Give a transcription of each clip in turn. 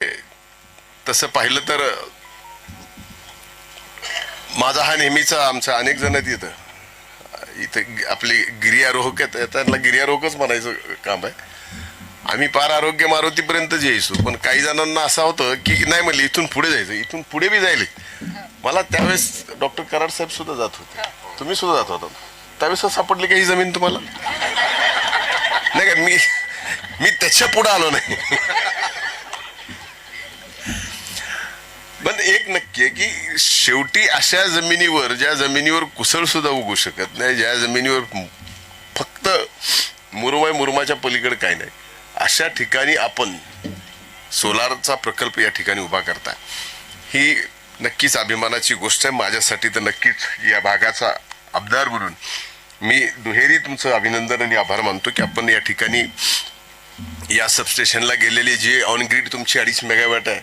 तसं पाहिलं तर माझा हा नेहमीचा आमचा अनेक जण तिथं इथं आपली गिर्यारोहक आहेत, त्यांना गिर्यारोहकच म्हणायचं काम आहे. आम्ही पार आरोग्य मारुतीपर्यंत यायचो, पण काही जणांना असं होतं की नाही म्हणले इथून पुढे जायचं, इथून पुढे बी जायले. मला त्यावेळेस डॉक्टर कराड साहेब सुद्धा जात होते, तुम्ही सुद्धा जात होता. त्यावेळेस सापडली का ही जमीन तुम्हाला? नाही का? मी मी त्याच्या पुढे आलो नाही. पण एक नक्की आहे की शेवटी अशा जमिनीवर, ज्या जमिनीवर कुसळ सुद्धा उगू शकत नाही, ज्या जमिनीवर फक्त मुरुमाय मुरुमाच्या पलीकडे काय नाही, अशा ठिकाणी आपण सोलारचा प्रकल्प या ठिकाणी उभा करता, ही नक्कीच अभिमानाची गोष्ट आहे. माझ्यासाठी तर नक्कीच या भागाचा आमदार म्हणून मी दुहेरी तुमचं अभिनंदन आणि आभार मानतो की आपण या ठिकाणी या सबस्टेशनला गेलेली जी ऑन ग्रीड तुमची 2.5 मेगावॅट आहे,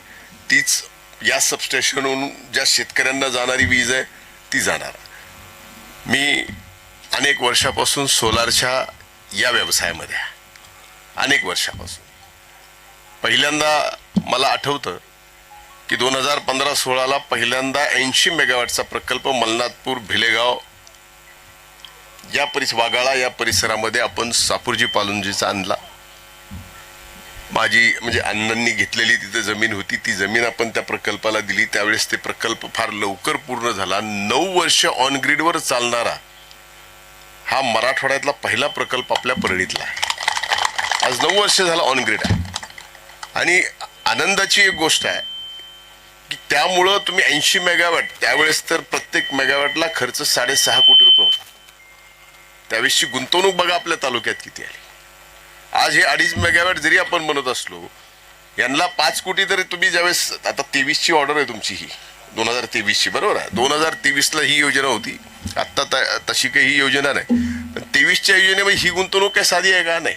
तीच या सबस्टेशनवरून ज्या शेतकऱ्यांना जाणारी वीज आहे ती जाणार. मी अनेक वर्षापासून सोलारच्या या व्यवसायामध्ये, अनेक वर्षापासून पहिल्यांदा मला आठवतं की 2015-16 पहिल्यांदा 80 मेगावॅटचा प्रकल्प मलनाथपूर, भिलेगाव या वाघाळा या परिसरामध्ये आपण सापूरजी पालुंजीचा आणला. माझी म्हणजे अण्णांनी घेतलेली तिथे जमीन होती, ती जमीन आपण त्या प्रकल्पाला दिली. त्यावेळेस ते प्रकल्प फार लवकर पूर्ण झाला. 9 वर्ष ऑन ग्रीडवर चालणारा हा मराठवाड्यातला पहिला प्रकल्प आपल्या परळीतला आहे. आज 9 वर्ष झाला ऑन ग्रीड आहे. आणि आनंदाची एक गोष्ट आहे की त्यामुळं तुम्ही 80 मेगावॅट, त्यावेळेस तर प्रत्येक मेगावॅटला खर्च 6.5 कोटी रुपये होता. त्यावेळेसची गुंतवणूक बघा आपल्या तालुक्यात किती आली. आज हे 2.5 मेगावॅट जरी आपण म्हणत असलो, यांना 5 कोटी तरी तुम्ही ज्यावेळेस, आता 23ची ऑर्डर आहे तुमची, ही 2023ची बरोबर आहे, 2023ला ही योजना होती, आत्ता तशी काही ही योजना नाही, पण 23च्या योजनेमध्ये ही गुंतवणूक काय साधी आहे का? नाही.